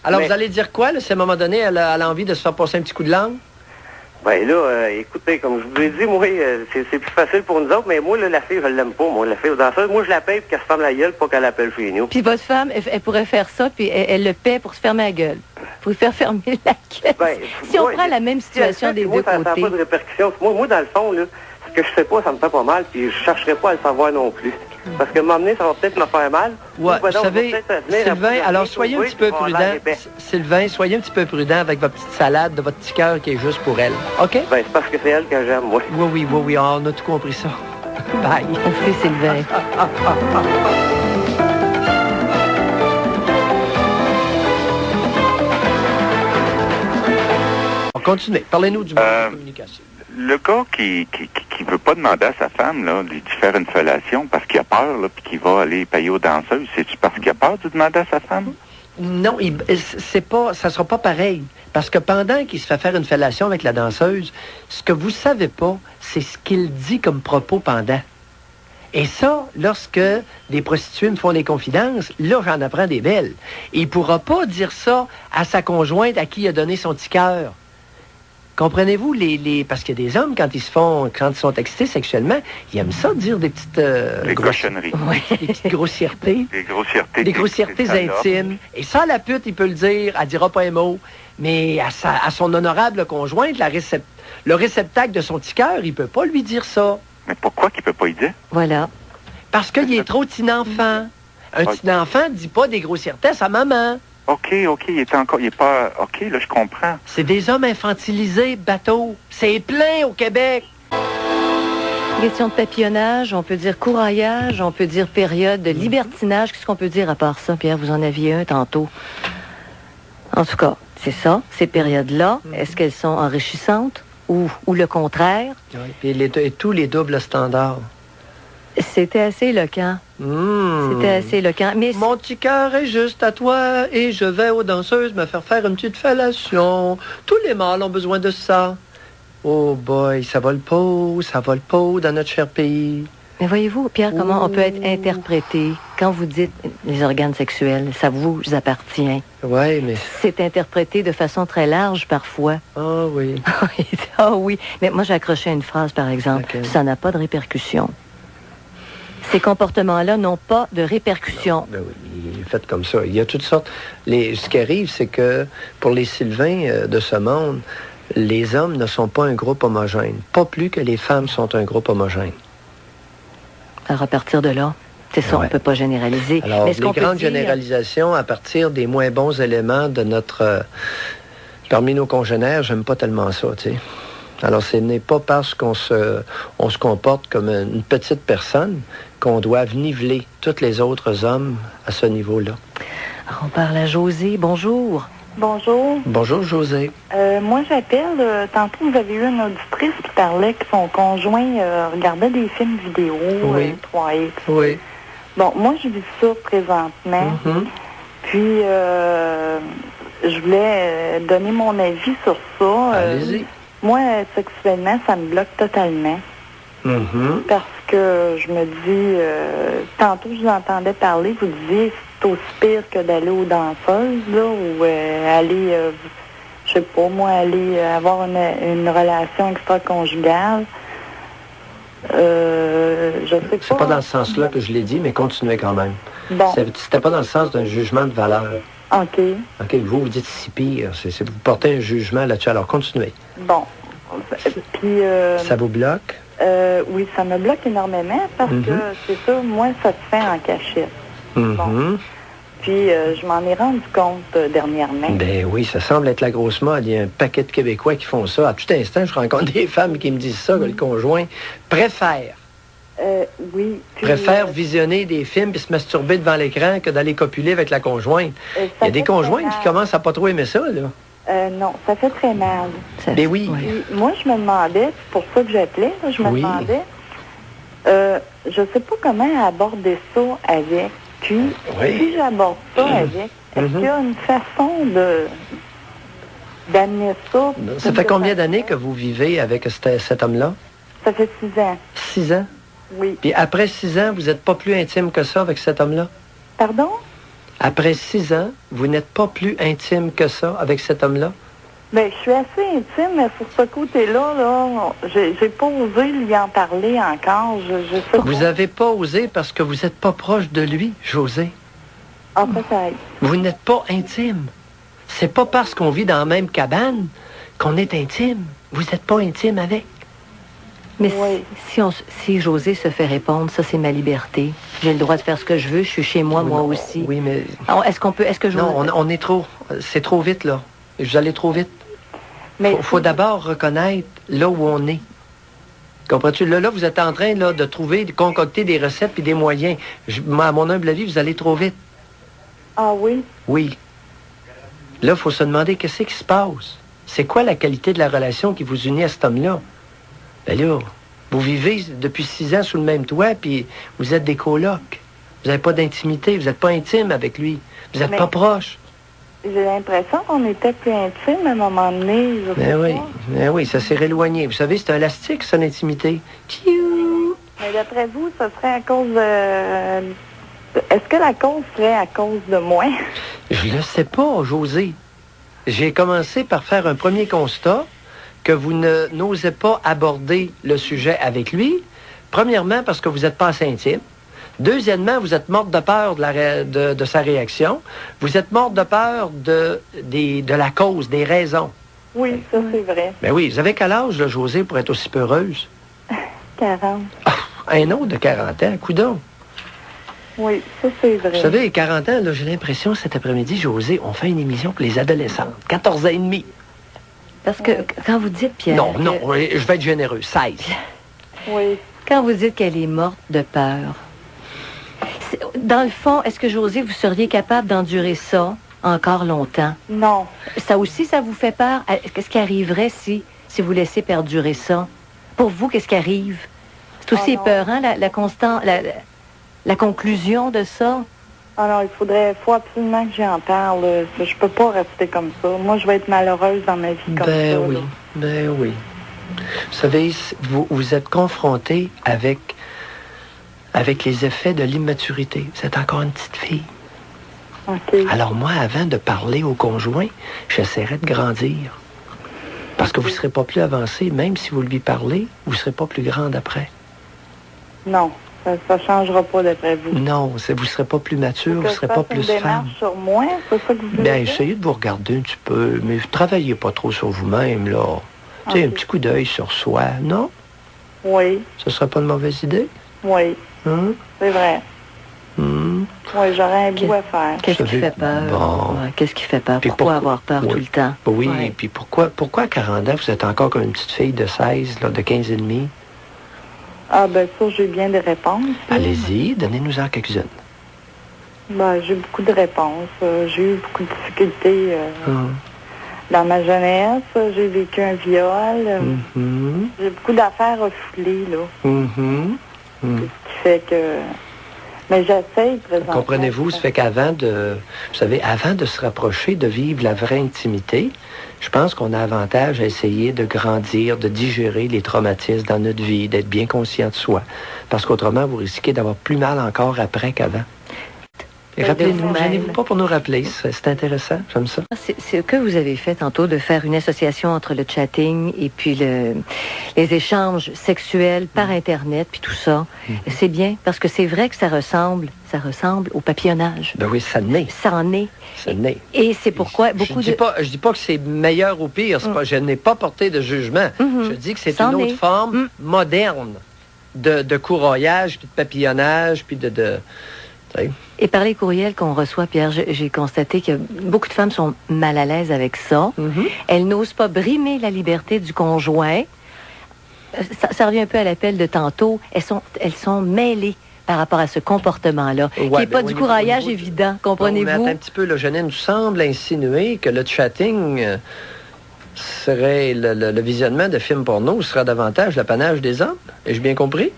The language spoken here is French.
Alors, vous allez dire quoi, là, si à un moment donné, elle a envie de se faire passer un petit coup de langue? Ben là, écoutez, comme je vous l'ai dit, moi, c'est plus facile pour nous autres, mais moi, là, la fille, je l'aime pas, moi, la fille aux danseuses. Moi, je la paye pour qu'elle se ferme la gueule, pas qu'elle appelle chez nous. Puis votre femme, elle pourrait faire ça, puis elle le paie pour se fermer la gueule. Pour lui faire fermer la gueule. Ben, si on prend la même situation des deux côtés. Ça n'a pas de répercussions. Moi, dans le fond, là, ce que je sais pas, ça me fait pas mal, puis je chercherai pas à le savoir non plus. Parce que m'emmener, ça va peut-être me faire mal. Ouais, vous savez, Sylvain, alors soyez un petit peu prudent. Sylvain, soyez un petit peu prudent avec votre petite salade de votre petit cœur qui est juste pour elle. OK? Ben, c'est parce que c'est elle que j'aime, moi. Oui, on a tout compris ça. Bye. Merci, Sylvain. Continuez. Parlez-nous du monde de communication. Le gars qui veut pas demander à sa femme là, de faire une fellation parce qu'il a peur, là, puis qu'il va aller payer aux danseuses, c'est-tu parce qu'il a peur de demander à sa femme? Non, ça sera pas pareil. Parce que pendant qu'il se fait faire une fellation avec la danseuse, ce que vous savez pas, c'est ce qu'il dit comme propos pendant. Et ça, lorsque des prostituées me font des confidences, là, j'en apprends des belles. Il pourra pas dire ça à sa conjointe à qui il a donné son petit cœur. Comprenez-vous, parce qu'il y a des hommes, quand ils sont excités sexuellement, ils aiment ça dire des petites... des cochonneries. Oui, des petites grossièretés. Des grossièretés intimes. Et ça, la pute, il peut le dire, elle dira pas un mot. Mais à son honorable conjointe, le réceptacle de son petit cœur, il peut pas lui dire ça. Mais pourquoi qu'il peut pas y dire? Voilà. Parce qu'il est trop petit enfant. Un petit enfant ne dit pas des grossièretés à sa maman. OK, il est pas... OK, là, je comprends. C'est des hommes infantilisés, bateau. C'est plein au Québec. Question de papillonnage, on peut dire couraillage, on peut dire période de libertinage. Qu'est-ce qu'on peut dire à part ça, Pierre? Vous en aviez un tantôt. En tout cas, c'est ça, ces périodes-là. Est-ce qu'elles sont enrichissantes ou le contraire? Oui, et tous les doubles standards. C'était assez éloquent. C'était assez éloquent. Mais mon petit cœur est juste à toi et je vais aux danseuses me faire une petite fellation. Tous les mâles ont besoin de ça. Oh boy, ça vole pas dans notre cher pays. Mais voyez-vous, Pierre, comment on peut être interprété quand vous dites les organes sexuels, ça vous appartient. Oui, mais... C'est interprété de façon très large parfois. Ah oui. Ah oui. Mais moi, j'ai accroché à une phrase, par exemple. Okay. Ça n'a pas de répercussions. Ces comportements-là n'ont pas de répercussions. Ben oui, faites comme ça. Il y a toutes sortes... Ce qui arrive, c'est que pour les Sylvains de ce monde, les hommes ne sont pas un groupe homogène. Pas plus que les femmes sont un groupe homogène. Alors, à partir de là, c'est ça, on ne peut pas généraliser. Alors, les grandes généralisations, à partir des moins bons éléments de notre... parmi nos congénères, j'aime pas tellement ça, tu sais. Alors, ce n'est pas parce qu'on se comporte comme une petite personne qu'on doit niveler tous les autres hommes à ce niveau-là. Alors, on parle à Josée. Bonjour. Bonjour. Bonjour, Josée. Moi, j'appelle. Tantôt, vous avez eu une auditrice qui parlait que son conjoint regardait des films vidéo, oui. 3X. Oui. Bon, moi, je vis ça présentement. Mm-hmm. Puis, je voulais donner mon avis sur ça. Allez-y. Moi, sexuellement, ça me bloque totalement. Mm-hmm. Parce que je me dis, tantôt je vous entendais parler, vous disiez c'est aussi pire que d'aller aux danseuses, là, ou aller, je sais pas, moi, aller avoir une relation extra-conjugale. Je sais pas. C'est pas dans ce sens-là que je l'ai dit, mais continuez quand même. Bon. C'était pas dans le sens d'un jugement de valeur. OK. OK, vous dites si pire. Vous portez un jugement là-dessus, alors continuez. Bon. Puis... ça vous bloque? Oui, ça me bloque énormément parce que, c'est ça, moi, ça se fait en cachette. Bon. Puis, je m'en ai rendu compte dernièrement. Ben oui, ça semble être la grosse mode. Il y a un paquet de Québécois qui font ça. À tout instant, je rencontre des femmes qui me disent ça, que le conjoint préfère. Oui. Puis, préfère visionner des films et se masturber devant l'écran que d'aller copuler avec la conjointe. Il y a des conjointes qui commencent à pas trop aimer ça, là. Non, ça fait très mal. Ben oui. Puis, moi, je me demandais, c'est pour ça que j'appelais, je me demandais, je sais pas comment aborder ça avec. Puis, si j'aborde ça avec, est-ce qu'il y a une façon d'amener ça? Ça fait combien d'années que vous vivez avec cet homme-là? Ça fait 6 ans. 6 ans? Oui. Puis après 6 ans, vous n'êtes pas plus intime que ça avec cet homme-là? Pardon? Après 6 ans, vous n'êtes pas plus intime que ça avec cet homme-là? Bien, je suis assez intime, mais sur ce côté-là, j'ai pas osé lui en parler encore. Je sais Vous n'avez pas osé parce que vous n'êtes pas proche de lui, José. Ah, peut-être. Vous n'êtes pas intime. C'est pas parce qu'on vit dans la même cabane qu'on est intime. Vous n'êtes pas intime avec. Mais Oui. si José se fait répondre, ça, c'est ma liberté. J'ai le droit de faire ce que je veux. Je suis chez moi, moi Non, aussi. Oui, mais... Alors, est-ce que José... Non, on est trop... C'est trop vite, là. Vous allez trop vite. Mais Faut d'abord reconnaître là où on est. Comprends-tu? Là, vous êtes en train là, de trouver, de concocter des recettes et des moyens. À mon humble avis, vous allez trop vite. Ah oui? Oui. Là, il faut se demander qu'est-ce qui se passe. C'est quoi la qualité de la relation qui vous unit à cet homme-là? Ben là, vous vivez depuis 6 ans sous le même toit, puis vous êtes des colocs. Vous n'avez pas d'intimité, vous n'êtes pas intime avec lui. Vous n'êtes pas proche. J'ai l'impression qu'on était plus intime à un moment donné. Ben oui, ça s'est rééloigné. Vous savez, c'est un élastique, son intimité. Mais d'après vous, ce serait à cause de... Est-ce que la cause serait à cause de moi? Je le sais pas, José. J'ai commencé par faire un premier constat que vous n'osez pas aborder le sujet avec lui. Premièrement, parce que vous n'êtes pas assez intime. Deuxièmement, vous êtes morte de peur de sa réaction. Vous êtes morte de peur de la cause, des raisons. Oui, ça c'est vrai. Ben oui, vous avez quel âge, là, José, pour être aussi peureuse? 40. Un autre de 40 ans, coudonc. Oui, ça c'est vrai. Vous savez, 40 ans, là, j'ai l'impression, cet après-midi, José, on fait une émission pour les adolescentes. 14 ans et demi. Parce que quand vous dites, Pierre... Non, je vais être généreux. 16. Oui. Quand vous dites qu'elle est morte de peur, dans le fond, est-ce que, José, vous seriez capable d'endurer ça encore longtemps? Non. Ça aussi, ça vous fait peur? Qu'est-ce qui arriverait si vous laissez perdurer ça? Pour vous, qu'est-ce qui arrive? C'est aussi épeurant, la conclusion de ça? Ah non, faut absolument que j'en parle. Je peux pas rester comme ça. Moi, je vais être malheureuse dans ma vie comme ça. Oui, là. ben oui. Vous savez, vous êtes confronté avec les effets de l'immaturité. Vous êtes encore une petite fille. OK. Alors moi, avant de parler au conjoint, j'essaierai de grandir. Parce que vous ne serez pas plus avancé, même si vous lui parlez, vous ne serez pas plus grande après. Non, ça changera pas d'après vous. Non, vous ne serez pas plus mature, vous ne serez pas plus une démarche femme. sur moi, c'est ça que vous voulez Bien, dire? essayez de vous regarder un petit peu, mais travaillez pas trop sur vous-même, là. Tu sais, un petit coup d'œil sur soi, non? Oui, Ce serait pas une mauvaise idée? oui, Hein? c'est vrai. Hum. Oui, j'aurais un bout à faire. Qu'est-ce qui savez, fait peur? bon. Ouais, qu'est-ce qui fait peur? Puis Pourquoi pourquoi- avoir peur oui. tout le temps? Oui, Ouais. et puis pourquoi à 40 ans, vous êtes encore comme une petite fille de 16, là, de 15 et demi? Ah, ben ça, j'ai bien des réponses. là. Allez-y, donnez-nous-en quelques-unes. Ben, j'ai beaucoup de réponses. J'ai eu beaucoup de difficultés Hum. dans ma jeunesse. J'ai vécu un viol. Mhm. J'ai beaucoup d'affaires refoulées, là. Mhm. Ce qui fait que... Mais j'essaye présentement. Comprenez-vous, ça fait qu'avant de... Vous savez, avant de se rapprocher, de vivre la vraie intimité, je pense qu'on a avantage à essayer de grandir, de digérer les traumatismes dans notre vie, d'être bien conscient de soi. Parce qu'autrement, vous risquez d'avoir plus mal encore après qu'avant. Et De rappelez-nous, vous-même. gênez-vous pas pour nous rappeler. C'est intéressant, j'aime ça. C'est ce que vous avez fait tantôt, de faire une association entre le chatting et puis les échanges sexuels par Internet, puis tout ça. C'est bien, parce que c'est vrai que ça ressemble au papillonnage. Ben oui, ça naît. Ça en est. Ça naît. Et c'est pourquoi beaucoup je dis pas que c'est meilleur ou pire. C'est pas, je n'ai pas porté de jugement. Mhm. Je dis que c'est Ça une en autre est. forme moderne de courroyage, puis de papillonnage, puis tu sais. Et par les courriels qu'on reçoit, Pierre, j'ai constaté que beaucoup de femmes sont mal à l'aise avec ça. Mhm. Elles n'osent pas brimer la liberté du conjoint. Ça revient un peu à l'appel de tantôt. Elles sont mêlées par rapport à ce comportement-là, qui n'est pas du courroyage évident, Bon, mais comprenez-vous? attends un petit peu, là, Janine semble insinuer que le chatting serait le visionnement de films porno serait davantage l'apanage des hommes. Ai-je bien compris?